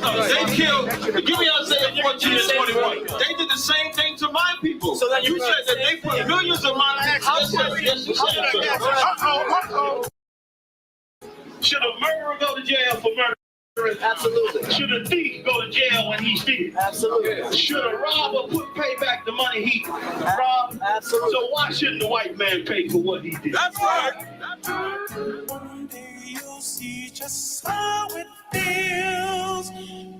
They killed. Give me Isaiah 14 and 21. They did the same thing to my people. So then you said that they put millions of my access. Yes, you said. Should a murderer go to jail for murder? Absolutely. Should a thief go to jail when he steals? Absolutely. Should a robber pay back the money he robbed? Absolutely. So why shouldn't the white man pay for what he did? That's right. One day you'll see just how it feels.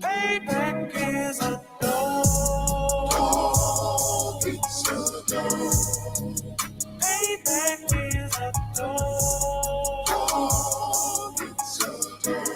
Payback is a dog. It's a dog. Payback is a dog. It's a dog.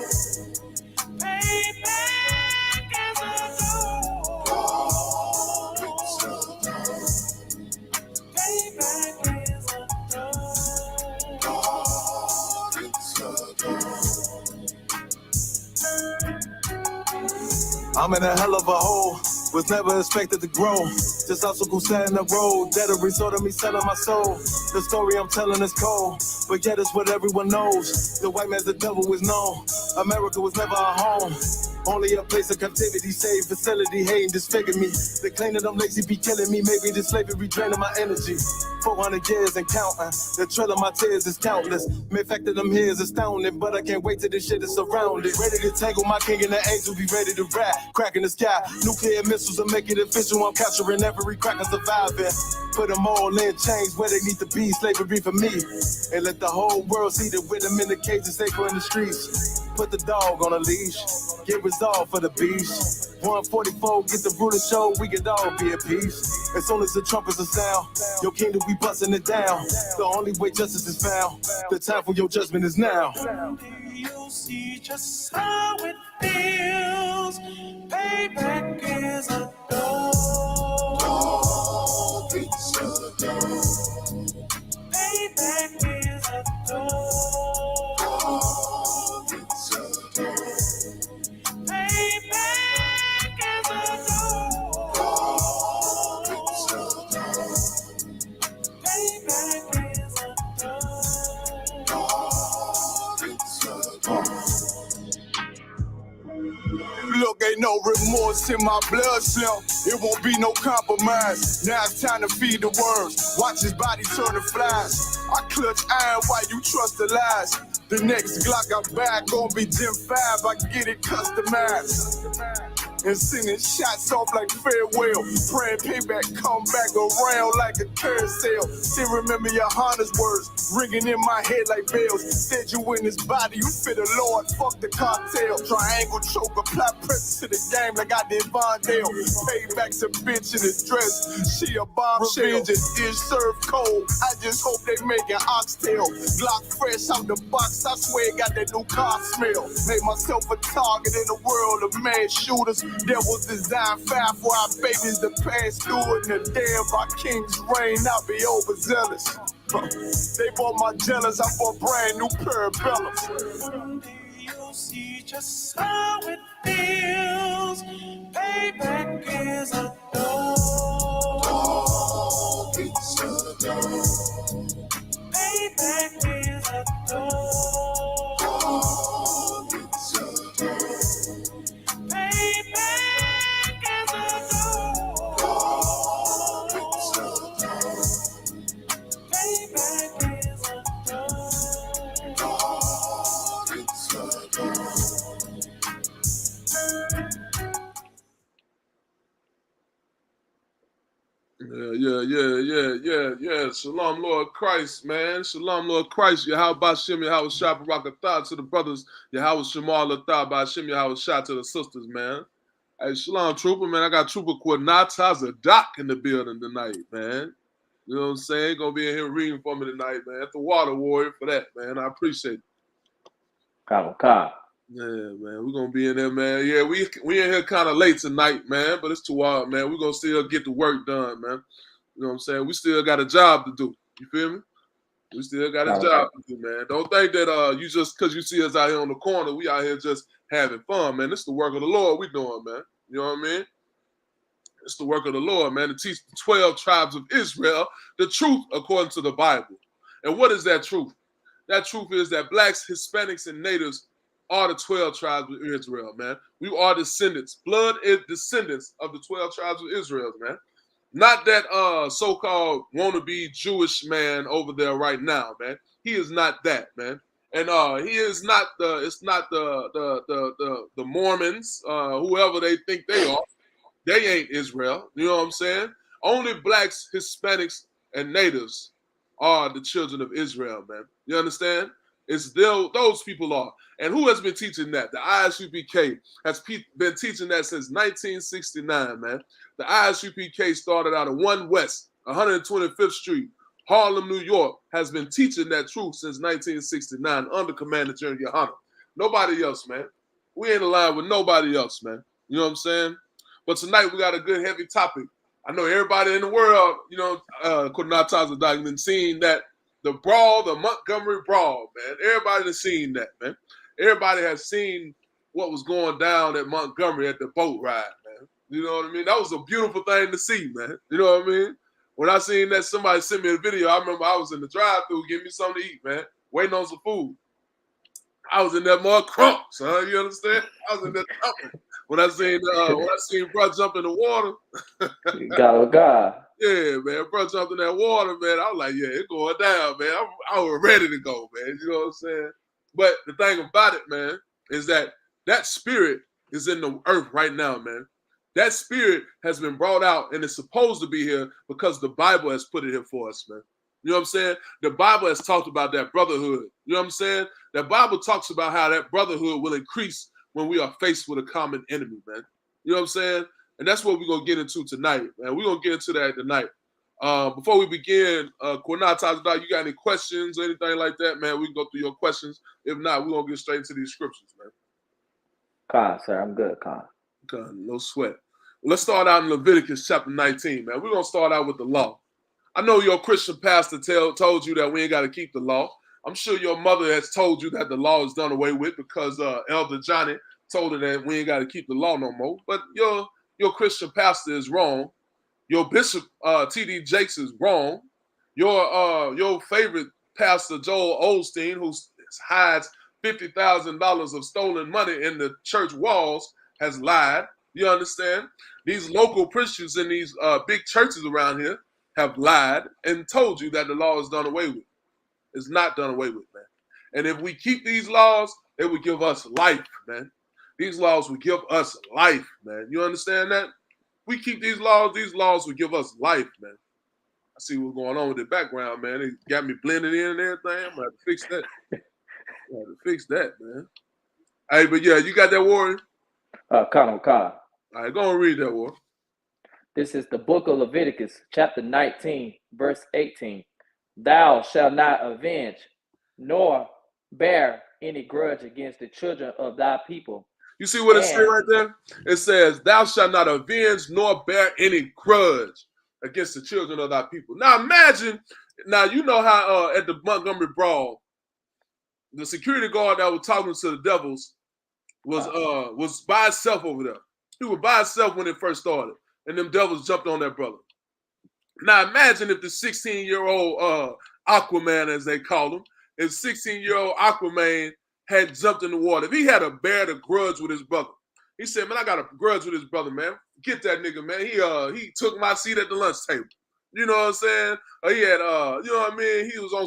I'm in a hell of a hole, was never expected to grow. Just obstacle set in the road, that a result of me selling my soul. The story I'm telling is cold, but yet it's what everyone knows. The white man's the devil is known. America was never our home. Only a place of captivity, safe facility, hating, disfigure me. They claim that I'm lazy, be killing me. Maybe the slavery draining my energy. 400 years and counting. The trail of my tears is countless. Main fact that I'm here is astounding, but I can't wait till this shit is surrounded. Ready to tangle my king and the angel, be ready to rap. Crack in the sky, nuclear missiles will make it official. I'm capturing every cracker surviving. Put them all in chains where they need to be. Slavery for me. And let the whole world see that with them in the cage and safer in the streets. Put the dog on a leash. Get resolved for the beast. 144, get the ruler show, we could all be at peace. As soon as the trumpets are sound, your kingdom we busting it down. The only way justice is found, the time for your judgment is now. You'll see just how it feels. Payback is a dog. It's a dog. Payback is a dog. It's a dog. Payback is a dog. It's a dog. Payback is a dog. It's a dog. Look, ain't no remorse in my blood slim. It won't be no compromise. Now it's time to feed the worms. Watch his body turn to flies. I clutch iron while you trust the lies. The next Glock I buy gon' be Gen 5. I get it customized. And sending shots off like farewell. Praying payback come back around like a carousel. Still remember your Honda's words ringing in my head like bells. Said you in his body, you fit the Lord, fuck the cartel. Triangle choke, apply pressure to the game like I did Vondale. Payback's a bitch in his dress. She a bombshell. Revenge is served cold. I just hope they making oxtail. Glock fresh out the box, I swear it got that new car smell. Made myself a target in the world of mad shooters. There was design five for our babies to pass through it. And the day of our king's reign, I'll be overzealous. They bought my jealous, I bought brand new pair of bellows. One day you'll see just how it feels. Payback is a dog. It's a dog. Payback is a dog. It's a dog. Payback is a dog. It's a dog. Payback is a dog. It's a dog. Yeah. Shalom, Lord Christ, man. Shalom, Lord Christ. Yahweh Bashem, Yahweh Shah, Barakatah to the brothers. Yahweh Shemal Latah, Bashem, Yahweh Shah to the sisters, man. Hey, Shalom, Trooper, man. I got Trooper Quinata Doc in the building tonight, man. You know what I'm saying? Gonna be in here reading for me tonight, man. At the Water Warrior for that, man. I appreciate it. Cobb. Yeah, man. We're gonna be in there, man. Yeah, we in here kind of late tonight, man. But it's too hard, man. We're gonna still get the work done, man. You know what I'm saying? We still got a job to do. You feel me? We still got a job to do, man. Don't think that you just because you see us out here on the corner, we out here just having fun, man. This is the work of the Lord we doing, man. You know what I mean? It's the work of the Lord, man, to teach the 12 tribes of Israel the truth according to the Bible. And what is that truth? That truth is that blacks, Hispanics, and natives are the 12 tribes of Israel, man. We are descendants, blood is descendants of the 12 tribes of Israel, man. Not that so-called wannabe Jewish man over there right now, man. He is not that, man. And he is not it's not the Mormons, whoever they think they are. They ain't Israel. You know what I'm saying? Only blacks, Hispanics, and natives are the children of Israel, man. You understand? It's those people are. And who has been teaching that? The ISUPK has been teaching that since 1969, man. The ISUPK started out of 1 West, 125th Street, Harlem, New York, has been teaching that truth since 1969 under Commander General Yohana. Nobody else, man. We ain't aligned with nobody else, man. You know what I'm saying? But tonight we got a good heavy topic. I know everybody in the world, you know, Kunata's document seen that the brawl, the Montgomery brawl, man. Everybody has seen that, man. Everybody has seen what was going down at Montgomery at the boat ride, man. You know what I mean? That was a beautiful thing to see, man. You know what I mean? When I seen that, somebody sent me a video. I remember I was in the drive-thru getting me something to eat, man, waiting on some food. I was in that mud crunk, son. You understand? I was in that jumping. When I seen bro jump in the water. God. Yeah, man. Bro jumped in that water, man. I was like, yeah, it's going down, man. I was ready to go, man. You know what I'm saying? But the thing about it, man, is that spirit is in the earth right now, man. That spirit has been brought out and is supposed to be here because the Bible has put it here for us, man. You know what I'm saying? The Bible has talked about that brotherhood. You know what I'm saying? The Bible talks about how that brotherhood will increase when we are faced with a common enemy, man. You know what I'm saying? And that's what we're going to get into tonight, man. We're going to get into that tonight. Before we begin, Kornat, you got any questions or anything like that, man? We can go through your questions. If not, we're going to get straight into these scriptures, man. Khan, sir. I'm good, Khan. Okay, no sweat. Let's start out in Leviticus chapter 19, man. We're going to start out with the law. I know your Christian pastor told you that we ain't got to keep the law. I'm sure your mother has told you that the law is done away with because Elder Johnny told her that we ain't got to keep the law no more. But your Christian pastor is wrong. Your bishop, T.D. Jakes, is wrong. Your favorite pastor, Joel Osteen, who hides $50,000 of stolen money in the church walls, has lied. You understand? These local Christians in these big churches around here have lied and told you that the law is done away with. It's not done away with, man. And if we keep these laws, they will give us life, man. These laws will give us life, man. You understand that? We keep these laws will give us life, man. I see what's going on with the background, man. It got me blended in and everything. I'm going to have to fix that. Man. Hey, but yeah, you got that, Warren? Khan. All right, go and read that, Warren. This is the book of Leviticus, chapter 19, verse 18. Thou shalt not avenge, nor bear any grudge against the children of thy people. You see what it says right there? It says, thou shalt not avenge, nor bear any grudge against the children of thy people. Now imagine, you know how at the Montgomery Brawl, the security guard that was talking to the devils was by himself over there. He was by himself when it first started, and them devils jumped on that brother. Now imagine if the 16-year-old Aquaman, as they call him, if 16-year-old Aquaman had jumped in the water. If he had a bear to grudge with his brother. He said, man, I got a grudge with his brother, man. Get that nigga, man. He took my seat at the lunch table. You know what I'm saying? He had you know what I mean? He was on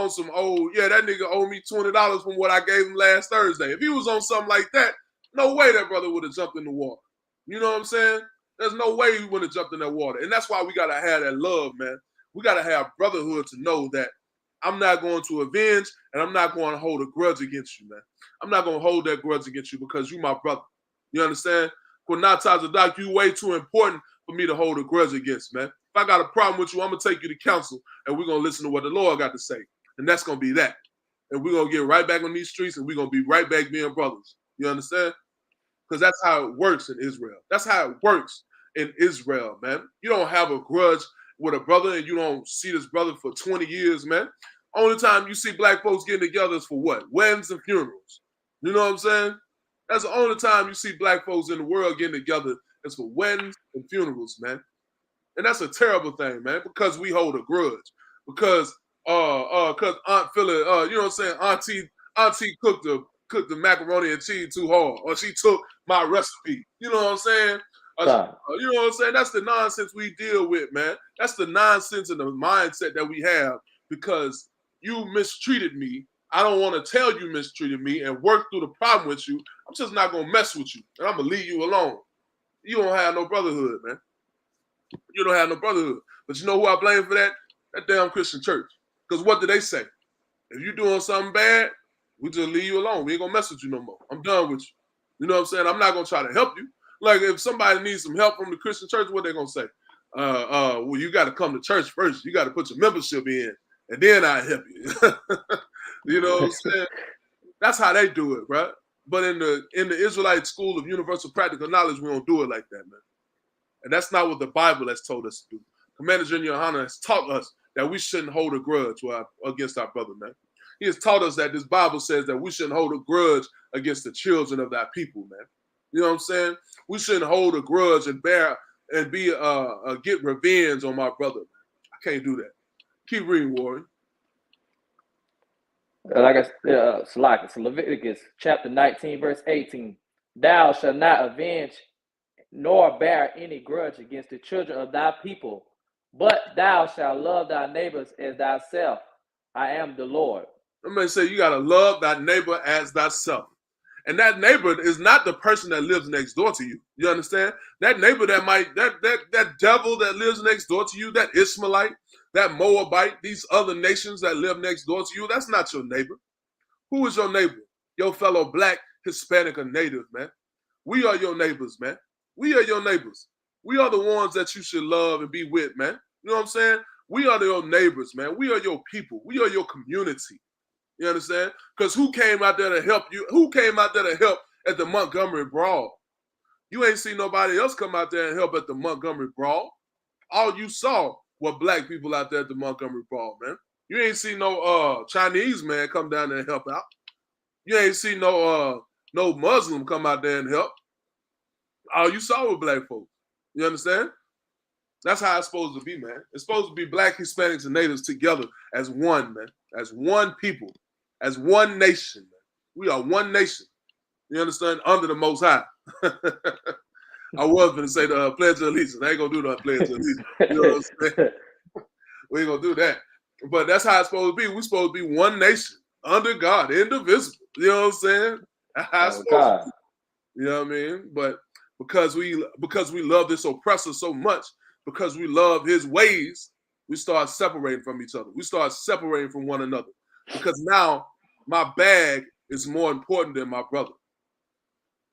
some old, that nigga owed me $20 from what I gave him last Thursday. If he was on something like that, no way that brother would have jumped in the water. You know what I'm saying? There's no way he would have jumped in that water. And that's why we got to have that love, man. We got to have brotherhood to know that I'm not going to avenge and I'm not going to hold a grudge against you, man. I'm not going to hold that grudge against you because you my brother. You understand? Doc, you way too important for me to hold a grudge against, man. If I got a problem with you, I'm going to take you to counsel and we're going to listen to what the Lord got to say. And that's going to be that. And we're going to get right back on these streets and we're going to be right back being brothers. You understand? Because that's how it works in Israel. That's how it works in Israel, man. You don't have a grudge with a brother and you don't see this brother for 20 years, man. Only time you see black folks getting together is for what? Weddings and funerals. You know what I'm saying? That's the only time you see black folks in the world getting together is for weddings and funerals, man. And that's a terrible thing, man, because we hold a grudge. Because Aunt Philly, you know what I'm saying? Auntie cooked cooked the macaroni and cheese too hard, or she took my recipe. You know what I'm saying? You know what I'm saying? That's the nonsense we deal with, man. That's the nonsense and the mindset that we have because you mistreated me. I don't want to tell you mistreated me and work through the problem with you. I'm just not going to mess with you, and I'm going to leave you alone. You don't have no brotherhood, man. You don't have no brotherhood. But you know who I blame for that? That damn Christian church. Because what do they say? If you're doing something bad, we just leave you alone. We ain't going to mess with you no more. I'm done with you. You know what I'm saying? I'm not going to try to help you. Like, if somebody needs some help from the Christian church, what they going to say? Well, you got to come to church first. You got to put your membership in, and then I help you. You know what I'm saying? That's how they do it, right? But in the Israelite school of universal practical knowledge, we don't do it like that, man. And that's not what the Bible has told us to do. Commander General Yohanan has taught us that we shouldn't hold a grudge against our brother, man. He has taught us that this Bible says that we shouldn't hold a grudge against the children of thy people, man. You know what I'm saying? We shouldn't hold a grudge and get revenge on my brother, man. I can't do that. Keep reading, Warren. Like it's Leviticus chapter 19, verse 18. Thou shalt not avenge nor bear any grudge against the children of thy people, but thou shalt love thy neighbors as thyself. I am the Lord. I'm going to say you got to love thy neighbor as thyself. And that neighbor is not the person that lives next door to you. You understand? That neighbor that devil that lives next door to you, that Ishmaelite, that Moabite, these other nations that live next door to you, that's not your neighbor. Who is your neighbor? Your fellow black, Hispanic, or native, man. We are your neighbors, man. We are your neighbors. We are the ones that you should love and be with, man. You know what I'm saying? We are your neighbors, man. We are your people. We are your community. You understand? Because who came out there to help you? Who came out there to help at the Montgomery Brawl? You ain't seen nobody else come out there and help at the Montgomery Brawl. All you saw were black people out there at the Montgomery Brawl, man. You ain't seen no Chinese man come down there and help out. You ain't seen no Muslim come out there and help. All you saw were black folks. You understand? That's how it's supposed to be, man. It's supposed to be black, Hispanics, and natives together as one, man. As one people. As one nation, man. We are one nation. You understand? Under the Most High. I was going to say the Pledge of Allegiance. I ain't going to do the Pledge of Allegiance. You know what I'm saying? We ain't going to do that. But that's how it's supposed to be. We're supposed to be one nation. Under God. Indivisible. You know what I'm saying? That's how it's supposed to be. You know what I mean? But because we love this oppressor so much, because we love his ways, we start separating from each other. We start separating from one another. Because now my bag is more important than my brother.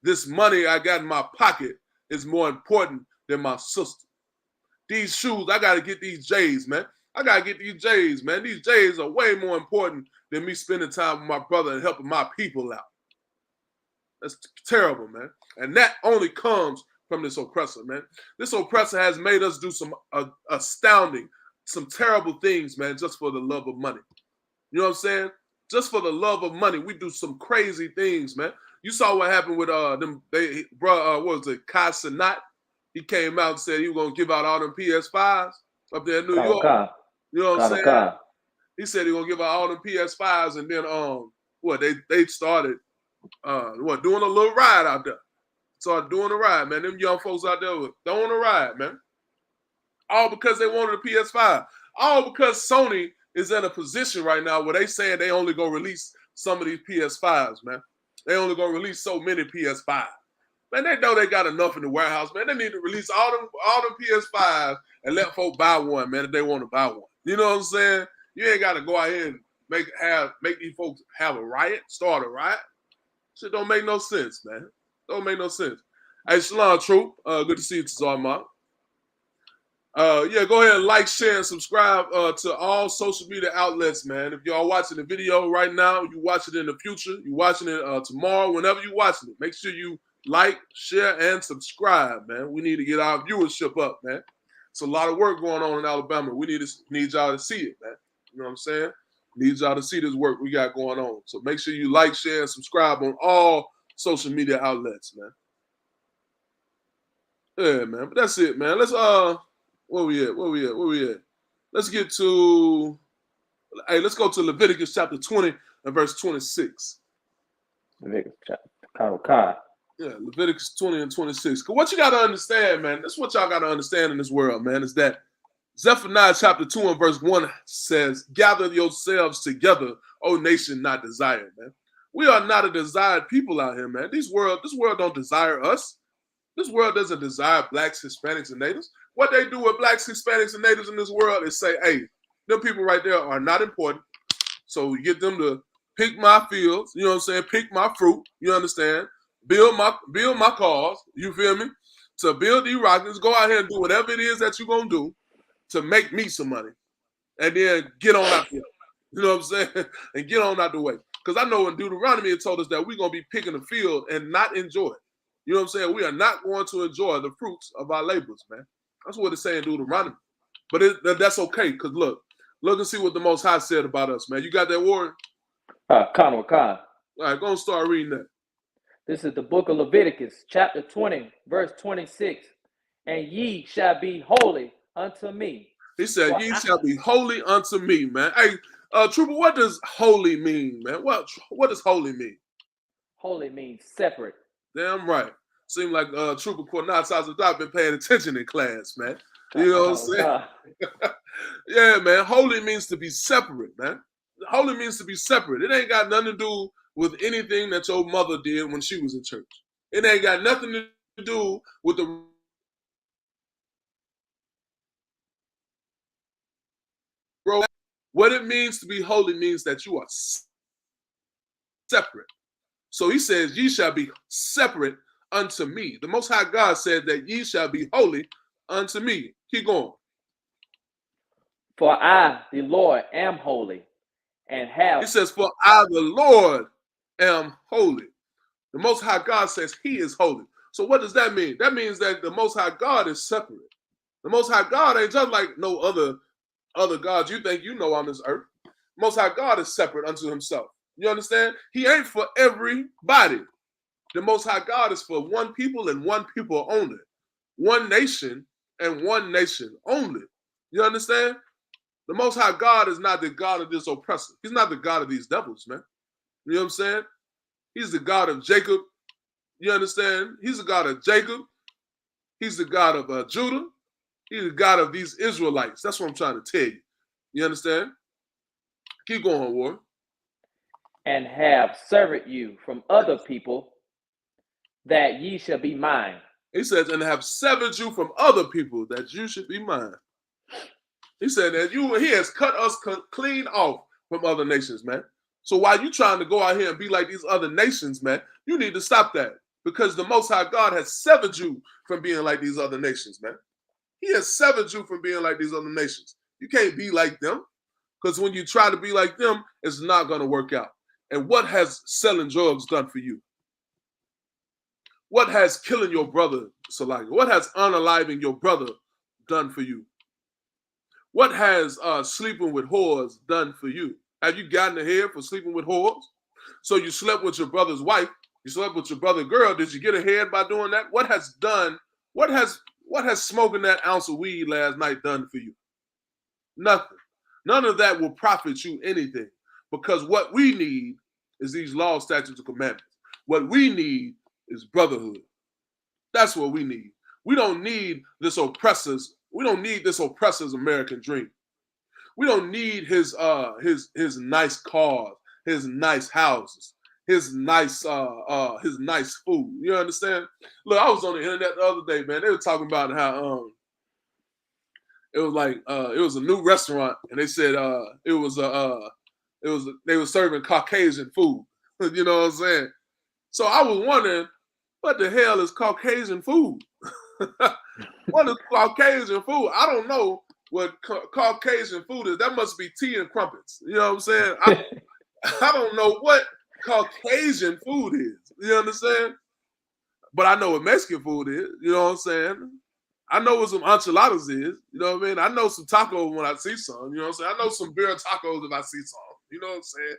This money I got in my pocket is more important than my sister. These shoes, I got to get these J's, man. I got to get these J's, man. These J's are way more important than me spending time with my brother and helping my people out. That's terrible, man. And that only comes from this oppressor, man. This oppressor has made us do some astounding, some terrible things, man, just for the love of money. You know what I'm saying? Just for the love of money, we do some crazy things, man. You saw what happened with what was it, Kai Cenat? He came out and said he was gonna give out all them PS5s up there in New York. You know what I'm saying? He said he was gonna give out all them PS5s, and then they started doing a little ride out there. Started doing a ride, man. Them young folks out there were throwing a ride, man. All because they wanted a PS5. All because Sony is in a position right now where they saying they only gonna release some of these PS5s, man. They only gonna release so many PS5s. Man, they know they got enough in the warehouse, man. They need to release all them PS5s and let folk buy one, man, if they want to buy one. You know what I'm saying? You ain't gotta go out here and make these folks have a riot, start a riot. Shit don't make no sense, man. Don't make no sense. Hey, Shalom, Troop. Good to see you, Tazar. Go ahead and like, share, and subscribe to all social media outlets, man. If y'all watching the video right now, you watch it in the future, you watching it tomorrow, whenever you watching it, make sure you like, share, and subscribe, man. We need to get our viewership up, man. It's a lot of work going on in Alabama. We need y'all to see it, man. You know what I'm saying? Need y'all to see this work we got going on. So make sure you like, share, and subscribe on all social media outlets, man. Yeah, man. But that's it, man. Let's where we at? Let's go to Leviticus chapter 20 and verse 26. Leviticus chapter. Yeah, Leviticus 20 and 26. Because what you got to understand, man, that's what y'all got to understand in this world, man, is that Zephaniah chapter 2 and verse 1 says, gather yourselves together, O nation not desired, man. We are not a desired people out here, man. This world don't desire us. This world doesn't desire blacks, Hispanics, and natives. What they do with blacks, Hispanics, and natives in this world is say, hey, them people right there are not important. So we get them to pick my fields, you know what I'm saying? Pick my fruit, you understand? Build my cars, you feel me? To build these rockets, go out here and do whatever it is that you're going to do to make me some money. And then get on out there. You know what I'm saying? And get on out the way. Because I know in Deuteronomy it told us that we're going to be picking the field and not enjoy it. You know what I'm saying? We are not going to enjoy the fruits of our labors, man. That's what it's saying in Deuteronomy. But that's okay, because look and see what the Most High said about us, man. You got that, Warren? Khan. All right, go and start reading that. This is the book of Leviticus, chapter 20, verse 26. And ye shall be holy unto me. He said, ye shall be holy unto me, man. Hey, Trooper, what does holy mean, man? What does holy mean? Holy means separate. Damn right. Seems like Trooper Cornell been paying attention in class, man. You know what I'm saying? Yeah, man. Holy means to be separate, man. Holy means to be separate. It ain't got nothing to do with anything that your mother did when she was in church. It ain't got nothing to do with the what it means to be holy means that you are separate. So he says, ye shall be separate unto me. The Most High God said that ye shall be holy unto me. Keep going. For I, the Lord, am holy, and have... He says, for I, the Lord, am holy. The Most High God says he is holy. So what does that mean? That means that the Most High God is separate. The Most High God ain't just like no other gods you think you know on this earth. Most High God is separate unto himself. You understand? He ain't for everybody. The Most High God is for one people and one people only. One nation and one nation only. You understand? The Most High God is not the God of this oppressor. He's not the God of these devils, man. You know what I'm saying? He's the God of Jacob. You understand? He's the God of Jacob. He's the God of Judah. He's the God of these Israelites. That's what I'm trying to tell you. You understand? Keep going, Warren. And have served you from other people, that ye shall be mine. He says, and have severed you from other people, that you should be mine. He said that he has cut us clean off from other nations, man. So while you trying to go out here and be like these other nations, man, you need to stop that. Because the Most High God has severed you from being like these other nations, man. He has severed you from being like these other nations. You can't be like them. Because when you try to be like them, it's not going to work out. And what has selling drugs done for you? What has killing your brother, Salika? What has unaliving your brother done for you? What has sleeping with whores done for you? Have you gotten ahead for sleeping with whores? So you slept with your brother's wife. You slept with your brother's girl. Did you get ahead by doing that? What has smoking that ounce of weed last night done for you? Nothing. None of that will profit you anything. Because what we need is these laws, statutes, and commandments. What we need is brotherhood. That's what we need. We don't need this oppressor's American dream. We don't need his nice cars, his nice houses, his nice food. You understand? Look, I was on the internet the other day, man. They were talking about how it was like it was a new restaurant, and they said they were serving Caucasian food. You know what I'm saying? So I was wondering, what the hell is Caucasian food? What is Caucasian food? I don't know what Caucasian food is. That must be tea and crumpets. You know what I'm saying? I don't know what Caucasian food is. You understand? But I know what Mexican food is. You know what I'm saying? I know what some enchiladas is. You know what I mean? I know some tacos when I see some. You know what I'm saying? I know some beer tacos if I see some. You know what I'm saying?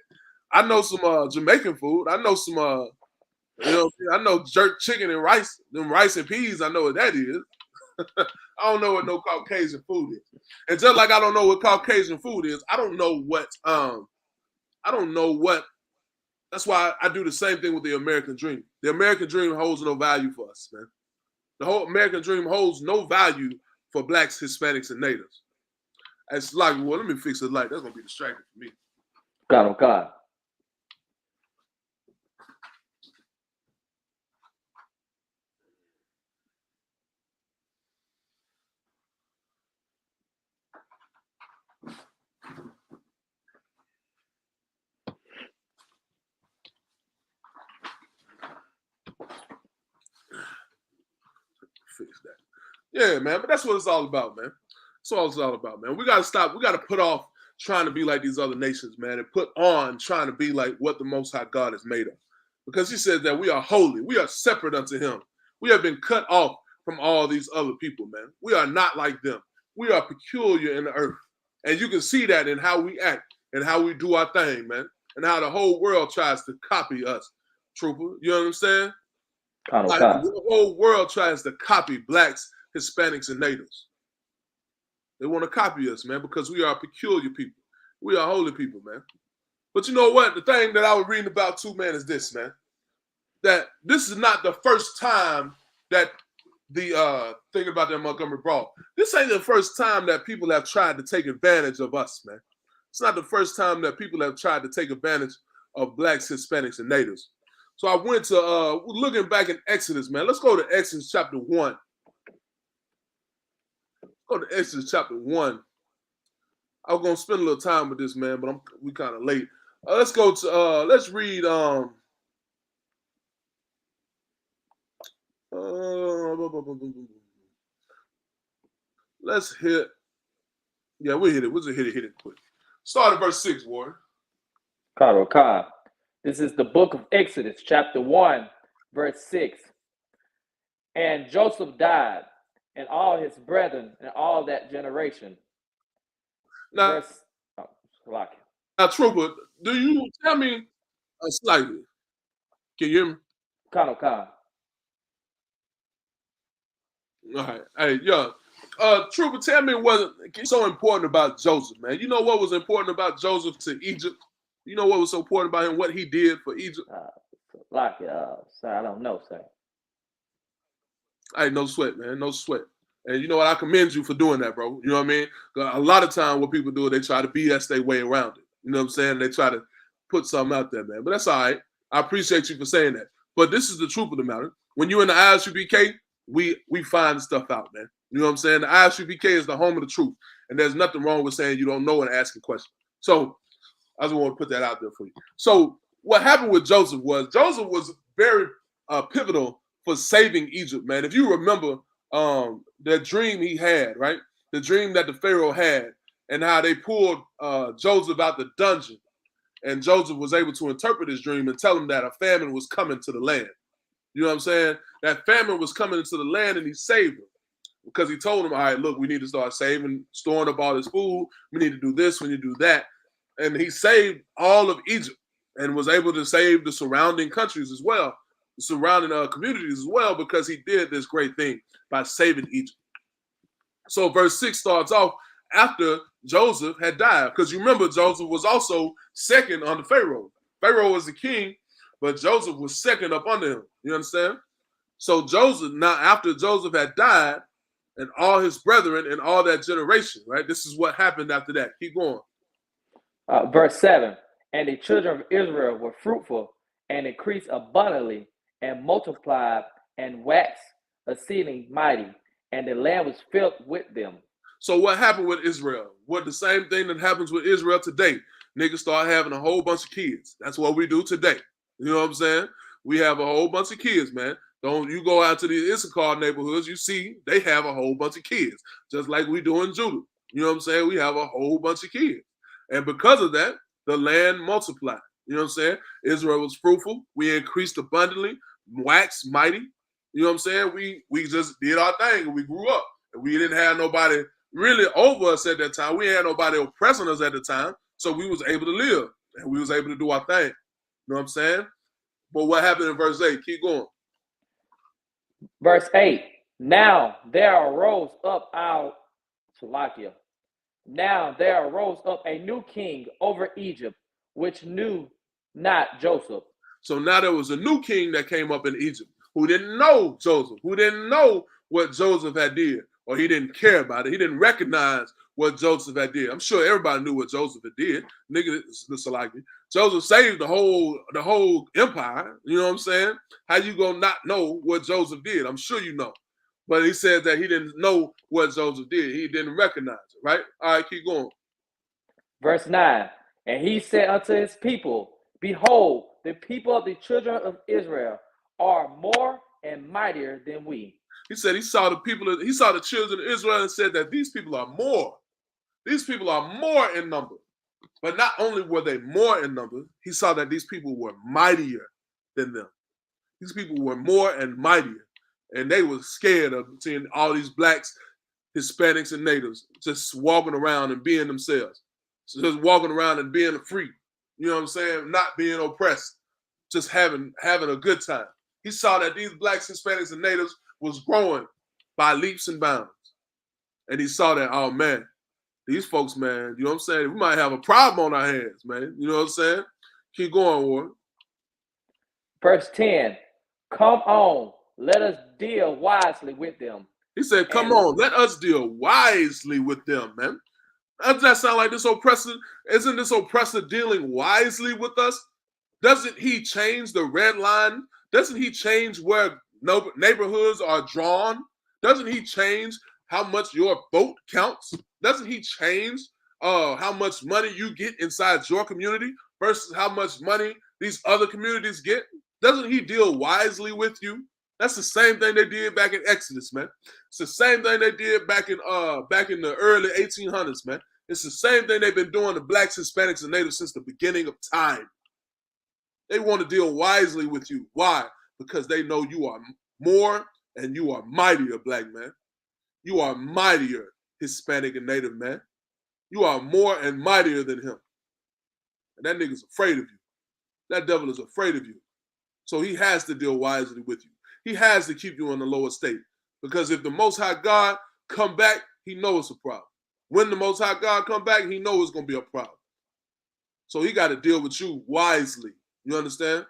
I know some Jamaican food. I know some I know jerk chicken and rice. Them rice and peas, I know what that is. I don't know what no Caucasian food is. And just like I don't know what Caucasian food is, I don't know what That's why I do the same thing with the American dream. The American dream holds no value for us, man. The whole American dream holds no value for blacks, Hispanics, and natives. It's like, well, let me fix the light. That's gonna be distracting for me. God, God. Fix that. Yeah, man. But that's what it's all about, man. That's what it's all about, man. We gotta stop. We gotta put off trying to be like these other nations, man, and put on trying to be like what the Most High God is made of. Because He says that we are holy, we are separate unto Him. We have been cut off from all these other people, man. We are not like them. We are peculiar in the earth, and you can see that in how we act and how we do our thing, man, and how the whole world tries to copy us, trooper. You know what I'm saying? Like, the whole world tries to copy blacks, Hispanics, and natives. They want to copy us, man, because we are peculiar people. We are holy people, man. But you know what? The thing that I was reading about too, man, is this, man. That this is not the first time that the thing about that Montgomery Brawl. This ain't the first time that people have tried to take advantage of us, man. It's not the first time that people have tried to take advantage of blacks, Hispanics, and natives. So I went to looking back in Exodus, man. Let's go to Exodus chapter 1. Go to Exodus chapter 1. I was gonna spend a little time with this, man, but we kind of late. Let's go to let's read let's hit. Yeah, we hit it. We'll just hit it quick. Start at verse 6, Warren. God. This is the book of Exodus, chapter 1, verse 6. And Joseph died, and all his brethren, and all that generation. Now, Trooper, do you tell me slightly? Can you hear me? Kano. All right. Hey, yo. Trooper, tell me what's so important about Joseph, man. You know what was important about Joseph to Egypt? You know what was so important about him, what he did for Egypt? Sir, I don't know, sir. Hey, no sweat, man. No sweat. And you know what? I commend you for doing that, bro. You know what I mean? A lot of time what people do, they try to BS their way around it. You know what I'm saying? They try to put something out there, man. But that's all right. I appreciate you for saying that. But this is the truth of the matter. When you're in the ISUBK, we find stuff out, man. You know what I'm saying? The ISUBK is the home of the truth. And there's nothing wrong with saying you don't know and asking questions. So I just want to put that out there for you. So what happened with Joseph was very pivotal for saving Egypt, man. If you remember that dream he had, right? The dream that the Pharaoh had and how they pulled Joseph out the dungeon. And Joseph was able to interpret his dream and tell him that a famine was coming to the land. You know what I'm saying? That famine was coming into the land and he saved him. Because he told him, all right, look, we need to start saving, storing up all this food. We need to do this, we need to do that. And he saved all of Egypt and was able to save the surrounding countries as well, the surrounding communities as well, because he did this great thing by saving Egypt. So verse 6 starts off after Joseph had died, because you remember Joseph was also second under Pharaoh. Pharaoh was the king, but Joseph was second up under him. You understand? So Joseph, now after Joseph had died, and all his brethren and all that generation, right? This is what happened after that. Keep going. Verse 7, and the children of Israel were fruitful and increased abundantly and multiplied and waxed exceeding mighty, and the land was filled with them. So what happened with Israel? What the same thing that happens with Israel today. Niggas start having a whole bunch of kids. That's what we do today. You know what I'm saying? We have a whole bunch of kids, man. Don't you go out to the Issachar neighborhoods, you see they have a whole bunch of kids, just like we do in Judah. You know what I'm saying? We have a whole bunch of kids. And because of that, the land multiplied. You know what I'm saying? Israel was fruitful. We increased abundantly, waxed mighty. You know what I'm saying? We just did our thing and we grew up. And we didn't have nobody really over us at that time. We had nobody oppressing us at the time. So we was able to live and we was able to do our thing. You know what I'm saying? But what happened in verse 8? Keep going. Verse 8, now there arose up a new king over Egypt, which knew not Joseph. So now there was a new king that came up in Egypt who didn't know Joseph, who didn't know what Joseph had did, or he didn't care about it. He didn't recognize what Joseph had did. I'm sure everybody knew what Joseph had did. Nigga, Joseph saved the whole empire. You know what I'm saying? How you gonna not know what Joseph did? I'm sure you know. But he said that he didn't know what Joseph did. He didn't recognize it, right? All right, keep going. Verse 9, and he said unto his people, behold, the people of the children of Israel are more and mightier than we. He said he saw the children of Israel and said that these people are more. These people are more in number. But not only were they more in number, he saw that these people were mightier than them. These people were more and mightier. And they were scared of seeing all these blacks, Hispanics, and natives just walking around and being themselves. So just walking around and being free. You know what I'm saying? Not being oppressed. Just having a good time. He saw that these blacks, Hispanics, and natives was growing by leaps and bounds. And he saw that, oh man, these folks, man, you know what I'm saying? We might have a problem on our hands, man. You know what I'm saying? Keep going, Warren. Verse 10, come on, let us deal wisely with them. He said, come on, let us deal wisely with them, man. Doesn't that sound like this oppressor? Isn't this oppressor dealing wisely with us? Doesn't he change the red line? Doesn't he change where neighborhoods are drawn? Doesn't he change how much your vote counts? Doesn't he change how much money you get inside your community versus how much money these other communities get? Doesn't he deal wisely with you? That's the same thing they did back in Exodus, man. It's the same thing they did back in the early 1800s, man. It's the same thing they've been doing to blacks, Hispanics, and natives since the beginning of time. They want to deal wisely with you. Why? Because they know you are more and you are mightier, black man. You are mightier, Hispanic and native man. You are more and mightier than him. And that nigga's afraid of you. That devil is afraid of you. So he has to deal wisely with you. He has to keep you in the lower state. Because if the Most High God come back, he knows it's a problem. When the Most High God come back, he knows it's going to be a problem. So he got to deal with you wisely. You understand?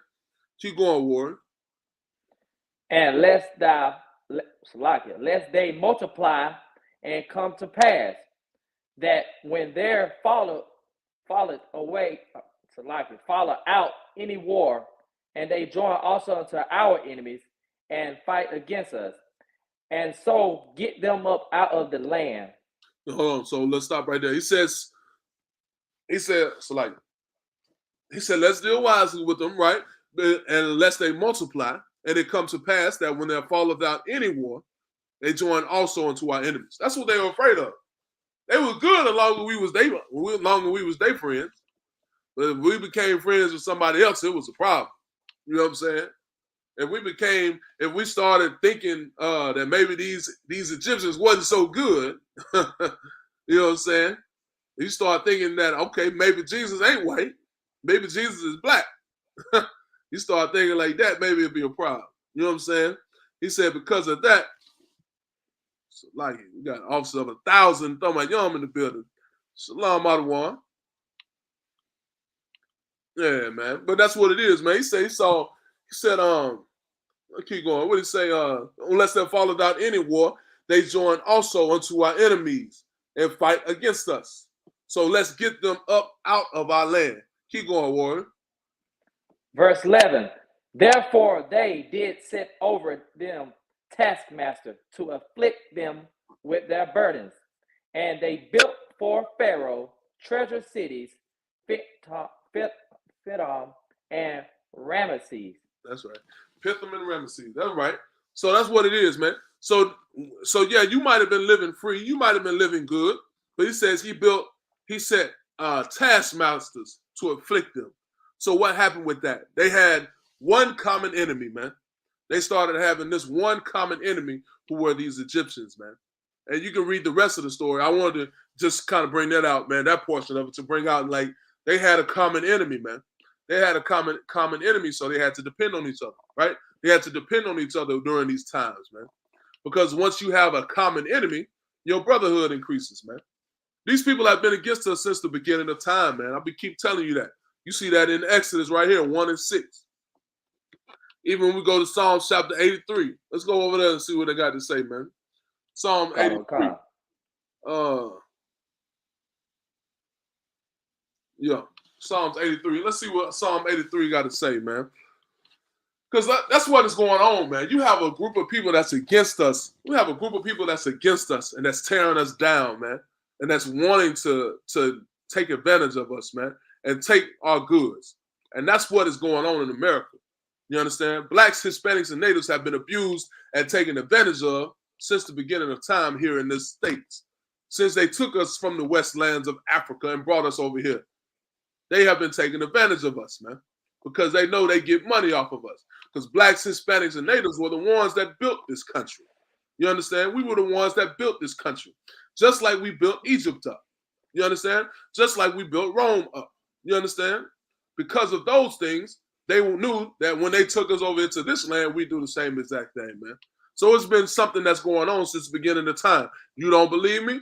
Keep going, Warren. And lest they multiply and come to pass, that when there follow out any war, and they join also unto our enemies and fight against us, and so get them up out of the land. Hold on, so let's stop right there. He said, let's deal wisely with them, right? And unless they multiply, and it comes to pass that when there falleth out any war, they join also unto our enemies. That's what they were afraid of. They were good as long as we was their friends. But if we became friends with somebody else, it was a problem. You know what I'm saying? If we started thinking that maybe these Egyptians wasn't so good, you know what I'm saying? You start thinking that, okay, maybe Jesus ain't white. Maybe Jesus is black. You start thinking like that, maybe it'll be a problem. You know what I'm saying? He said because of that, like we got an officer of 1,000 Thumma Yum in the building. Shalom Adawan. Yeah, man. But that's what it is, man. He said, I'll keep going. What did he say? Unless there followed out any war, they join also unto our enemies and fight against us. So let's get them up out of our land. Keep going, Warren. Verse 11. Therefore they did set over them taskmaster to afflict them with their burdens. And they built for Pharaoh treasure cities, Pithom and Ramesses. That's right. Pithom and Ramesses. That's right. So that's what it is, man. So yeah, you might have been living free. You might have been living good. But he says he set taskmasters to afflict them. So what happened with that? They had one common enemy, man. They started having this one common enemy who were these Egyptians, man. And you can read the rest of the story. I wanted to just kind of bring that out, man, that portion of it, to bring out, like, they had a common enemy, man. They had a common enemy, so they had to depend on each other, right? They had to depend on each other during these times, man. Because once you have a common enemy, your brotherhood increases, man. These people have been against us since the beginning of time, man. Keep telling you that. You see that in Exodus right here, 1 and 6. Even when we go to Psalms chapter 83, let's go over there and see what they got to say, man. Psalm 83. Yeah, Psalms 83. Let's see what Psalm 83 got to say, man. Because that's what is going on, man. You have a group of people that's against us. We have a group of people that's against us and that's tearing us down, man. And that's wanting to take advantage of us, man, and take our goods. And that's what is going on in America. You understand? Blacks, Hispanics, and natives have been abused and taken advantage of since the beginning of time here in this states. Since they took us from the west lands of Africa and brought us over here. They have been taking advantage of us, man, because they know they get money off of us. Because blacks, Hispanics, and natives were the ones that built this country. You understand? We were the ones that built this country. Just like we built Egypt up. You understand? Just like we built Rome up. You understand? Because of those things, they knew that when they took us over into this land, we do the same exact thing, man. So it's been something that's going on since the beginning of time. You don't believe me?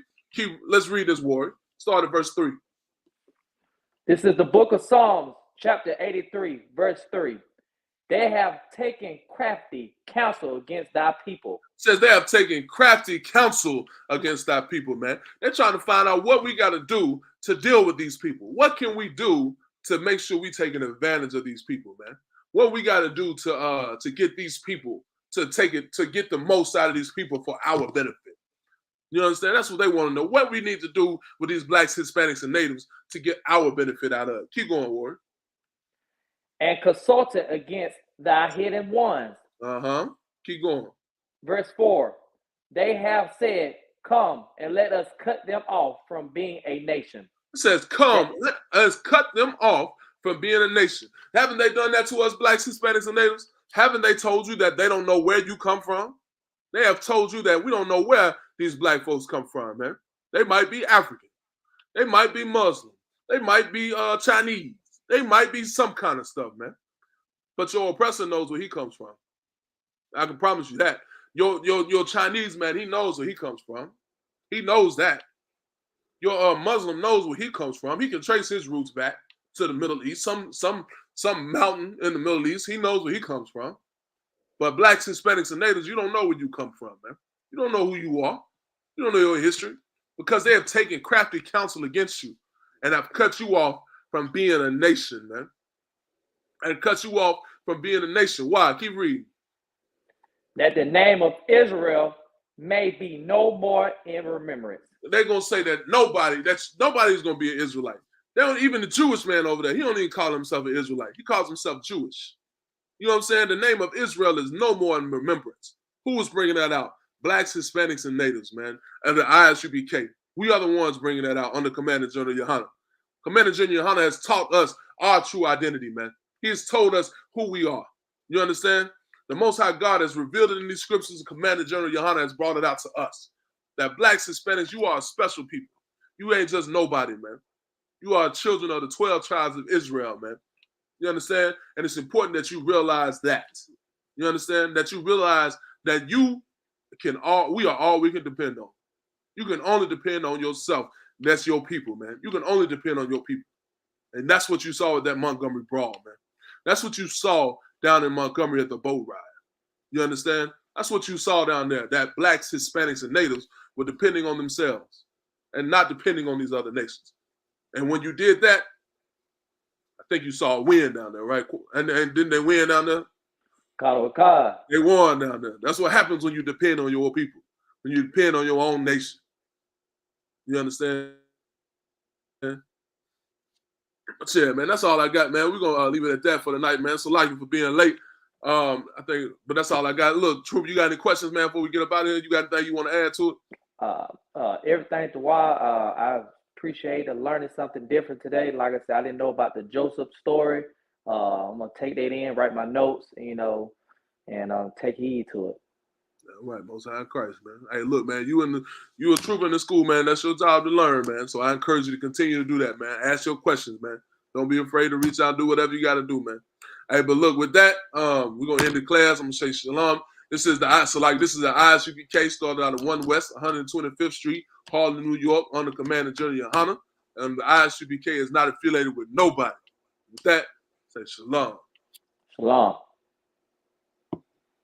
Let's read this, Warrior. Start at verse 3. This is the book of Psalms, chapter 83, verse 3. They have taken crafty counsel against thy people. It says they have taken crafty counsel against thy people, man. They're trying to find out what we got to do to deal with these people. What can we do to make sure we taking advantage of these people, man? What we got to do to get these people to get the most out of these people for our benefit. You understand? That's what they want to know. What we need to do with these blacks, Hispanics, and natives to get our benefit out of it. Keep going, Warren. And consulted against thy hidden ones. Keep going. Verse 4. They have said, come and let us cut them off from being a nation. It says, come, let us cut them off from being a nation. Haven't they done that to us, blacks, Hispanics, and natives? Haven't they told you that they don't know where you come from? They have told you that we don't know where these black folks come from, man. They might be African. They might be Muslim. They might be Chinese. They might be some kind of stuff, man. But your oppressor knows where he comes from. I can promise you that. Your Chinese man, he knows where he comes from. He knows that. Your Muslim knows where he comes from. He can trace his roots back to the Middle East, some mountain in the Middle East. He knows where he comes from. But blacks, Hispanics, and natives, you don't know where you come from, man. You don't know who you are. You don't know your history because they have taken crafty counsel against you and have cut you off from being a nation, man. And cut you off from being a nation. Why? Keep reading. That the name of Israel may be no more in remembrance. They're going to say that nobody's going to be an Israelite. They don't, even the Jewish man over there, he don't even call himself an Israelite. He calls himself Jewish. You know what I'm saying? The name of Israel is no more in remembrance. Who was bringing that out? Blacks, Hispanics, and natives, man. And the ISUBK. We are the ones bringing that out under Commander General Yohana. Commander General Yohana has taught us our true identity, man. He has told us who we are. You understand? The Most High God has revealed it in these scriptures, and Commander General Yohana has brought it out to us. That blacks, Hispanics, you are a special people. You ain't just nobody, man. You are children of the 12 tribes of Israel, man. You understand? And it's important that you realize that. You understand? That you realize that we are all we can depend on. You can only depend on yourself. That's your people, man. You can only depend on your people. And that's what you saw at that Montgomery brawl, man. That's what you saw down in Montgomery at the boat ride. You understand? That's what you saw down there. That blacks, Hispanics, and natives were depending on themselves and not depending on these other nations. And when you did that, I think you saw a win down there, right? And didn't they win down there? They won down there. That's what happens when you depend on your people, when you depend on your own nation. You understand? But yeah, man, that's all I got, man. We're gonna leave it at that for the night, man. So like you for being late. I think, but that's all I got. Look, Troop, you got any questions, man, before we get up out of here? You got anything you want to add to it? Everything to why I appreciate learning something different today. Like I said, I didn't know about the Joseph story. I'm gonna take that in, write my notes, and take heed to it. All right, Most High Christ, man. Hey, look, man, you a trooper in the school, man. That's your job to learn, man. So I encourage you to continue to do that, man. Ask your questions, man. Don't be afraid to reach out and do whatever you got to do, man. Hey, but look, with that, we're gonna end the class. I'm gonna say shalom. This is the ISUBK started out of 1 West, 125th Street, Harlem, New York, under Commander General Yohana. And the ISUBK is not affiliated with nobody. With that, say shalom. Shalom.